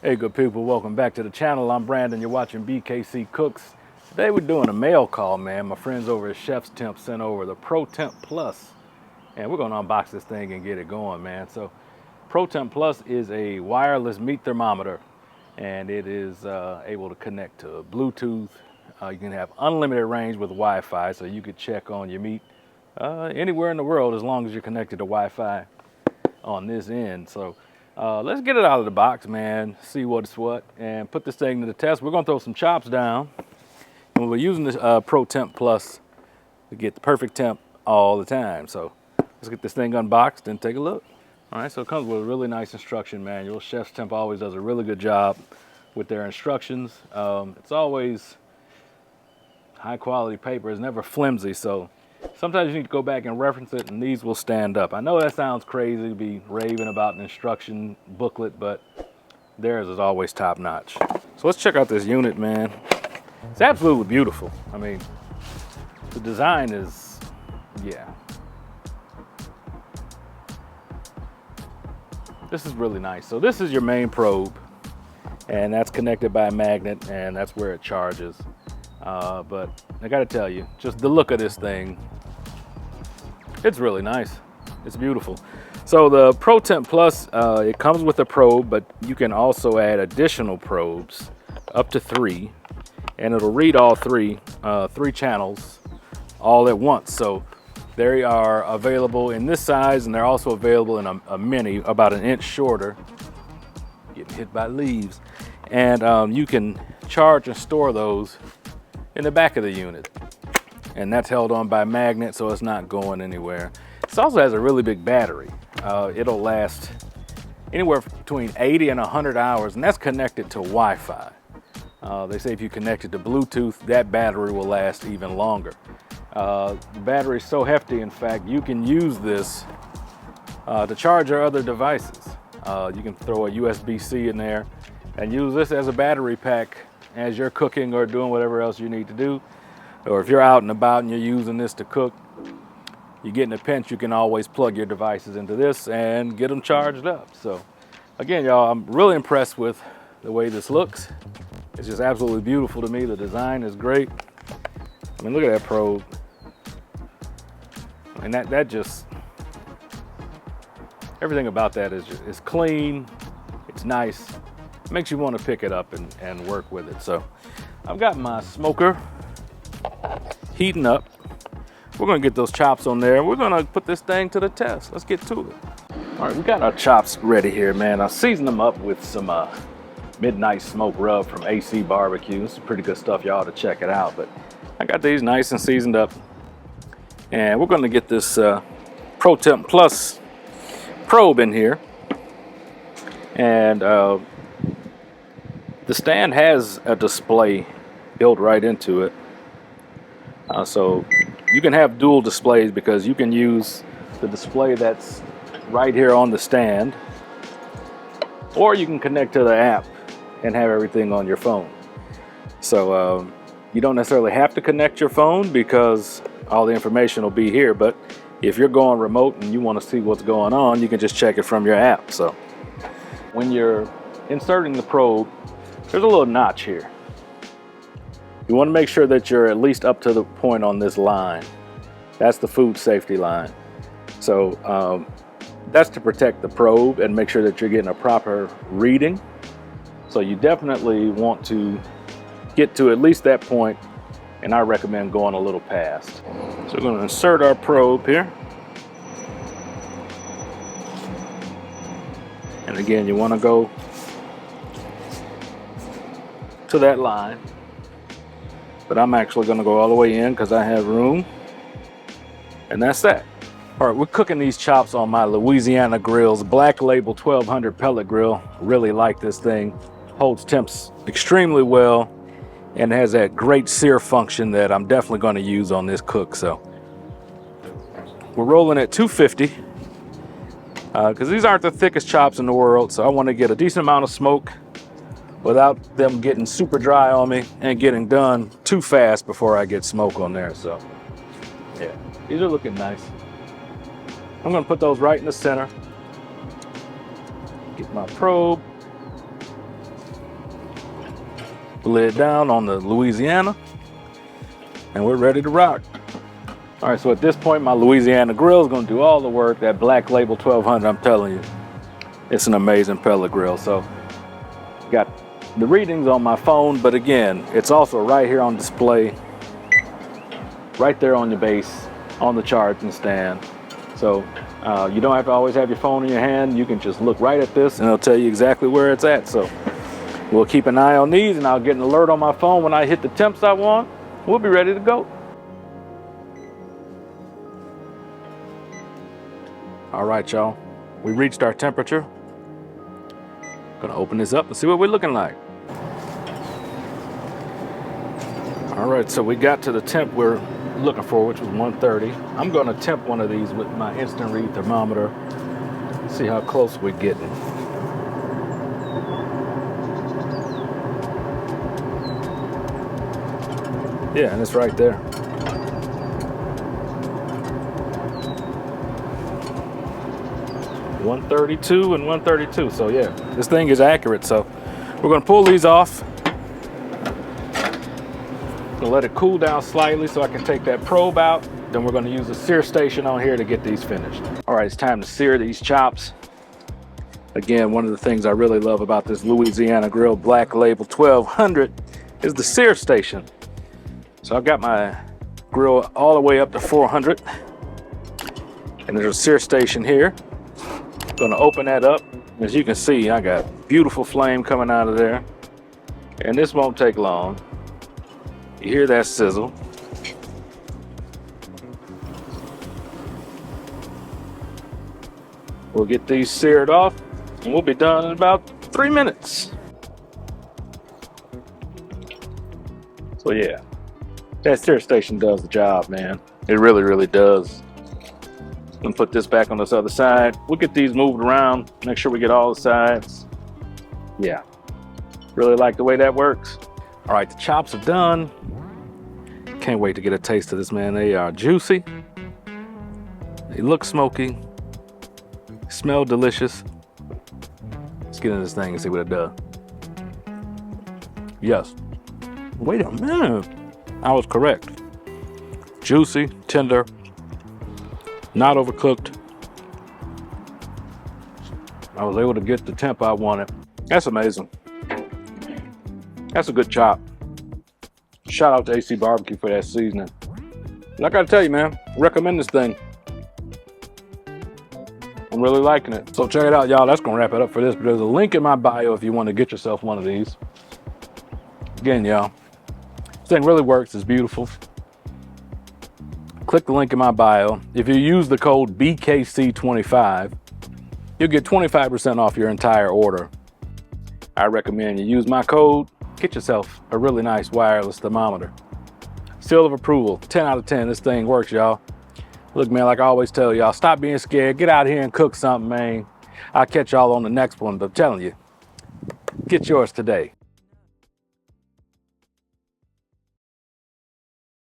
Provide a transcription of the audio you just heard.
Hey good people, welcome back to the channel. I'm Brandon, you're watching BKC Cooks. Today we're doing a mail call, man. My friends over at ChefsTemp sent over the ProTemp Plus, and we're gonna unbox this thing and get it going, man. So ProTemp Plus is a wireless meat thermometer, and it is able to connect to Bluetooth. You can have unlimited range with Wi-Fi, so you could check on your meat anywhere in the world as long as you're connected to Wi-Fi on this end. So let's get it out of the box, man, see what's what, and put this thing to the test. We're gonna throw some chops down, and we're using this ProTemp Plus to get the perfect temp all the time. So let's get this thing unboxed and take a look. All right, so it comes with a really nice instruction manual. ChefsTemp always does a really good job with their instructions. It's always high quality paper, it's never flimsy, so sometimes you need to go back and reference it, and these will stand up. I know that sounds crazy to be raving about an instruction booklet, but theirs is always top notch. So let's check out this unit, man. It's absolutely beautiful. I mean, the design is, yeah. This is really nice. So this is your main probe, and that's connected by a magnet, and that's where it charges. But I gotta tell you, just the look of this thing, it's really nice. It's beautiful. So the ProTemp Plus, it comes with a probe, but you can also add additional probes, up to 3, and it'll read all three channels all at once. So they are available in this size, and they're also available in a mini, about an inch shorter. Getting hit by leaves. And you can charge and store those in the back of the unit, and that's held on by magnet, so it's not going anywhere. It also has a really big battery. It'll last anywhere between 80 and 100 hours, and that's connected to Wi-Fi. They say if you connect it to Bluetooth, that battery will last even longer. The battery is so hefty, in fact, you can use this to charge your other devices. You can throw a USB-C in there and use this as a battery pack as you're cooking or doing whatever else you need to do. Or if you're out and about and you're using this to cook, you get in a pinch, you can always plug your devices into this and get them charged up. So again, y'all, I'm really impressed with the way this looks. It's just absolutely beautiful to me. The design is great. I mean, look at that probe. And that just, everything about that is clean, it's nice. It makes you want to pick it up and work with it. So I've got my smoker heating up. We're gonna get those chops on there. We're gonna put this thing to the test. Let's get to it. All right, we got our chops ready here, man. I seasoned them up with some midnight smoke rub from AC Barbecue. This is pretty good stuff, y'all, to check it out. But I got these nice and seasoned up, and we're gonna get this ProTemp Plus probe in here. And the stand has a display built right into it. So you can have dual displays, because you can use the display that's right here on the stand, or you can connect to the app and have everything on your phone. So you don't necessarily have to connect your phone, because all the information will be here. But if you're going remote and you want to see what's going on, you can just check it from your app. So when you're inserting the probe, there's a little notch here. You want to make sure that you're at least up to the point on this line. That's the food safety line. So that's to protect the probe and make sure that you're getting a proper reading. So you definitely want to get to at least that point, and I recommend going a little past. So we're going to insert our probe here. And again, you want to go to that line, but I'm actually going to go all the way in because I have room, and that's that. All right, we're cooking these chops on my Louisiana Grill's Black Label 1200 pellet grill. Really like this thing. Holds temps extremely well and has that great sear function that I'm definitely going to use on this cook. So we're rolling at 250 because these aren't the thickest chops in the world, so I want to get a decent amount of smoke without them getting super dry on me and getting done too fast before I get smoke on there. So yeah, these are looking nice. I'm gonna put those right in the center. Get my probe. lid down on the Louisiana, and we're ready to rock. All right, so at this point, my Louisiana grill is gonna do all the work. That Black Label 1200, I'm telling you, it's an amazing pellet grill. So, got the readings on my phone, but again, it's also right here on display, right there on your base, on the charging stand. So, you don't have to always have your phone in your hand. You can just look right at this and it'll tell you exactly where it's at. So, we'll keep an eye on these and I'll get an alert on my phone when I hit the temps I want. We'll be ready to go. All right, y'all, we reached our temperature. Gonna open this up and see what we're looking like. All right, so we got to the temp we're looking for, which was 130. I'm gonna temp one of these with my instant read thermometer. See how close we're getting. Yeah, and it's right there. .132 and 132. So yeah, this thing is accurate. So we're gonna pull these off. Gonna let it cool down slightly so I can take that probe out. Then we're gonna use the sear station on here to get these finished. All right, it's time to sear these chops. Again, one of the things I really love about this Louisiana Grill Black Label 1200 is the sear station. So I've got my grill all the way up to 400. And there's a sear station here. Gonna open that up. As you can see, I got beautiful flame coming out of there. And this won't take long. You hear that sizzle. We'll get these seared off and we'll be done in about 3 minutes. So yeah, that sear station does the job, man. It really, really does. And put this back on this other side. We'll get these moved around, make sure we get all the sides. Yeah, really like the way that works. All right, the chops are done. Can't wait to get a taste of this, man. They are juicy. They look smoky. Smell delicious. Let's get in this thing and see what it does. Yes. Wait a minute. I was correct. Juicy, tender, not overcooked. I was able to get the temp I wanted. That's amazing. That's a good chop. Shout out to AC Barbecue for that seasoning. And I gotta tell you, man, recommend this thing. I'm really liking it. So check it out, y'all. That's gonna wrap it up for this. But there's a link in my bio if you want to get yourself one of these. Again, y'all, this thing really works. It's beautiful. Click the link in my bio. If you use the code BKC25, you'll get 25% off your entire order. I recommend you use my code. Get yourself a really nice wireless thermometer. Seal of approval, 10 out of 10. This thing works, y'all. Look, man, like I always tell y'all, stop being scared. Get out here and cook something, man. I'll catch y'all on the next one, but I'm telling you, get yours today.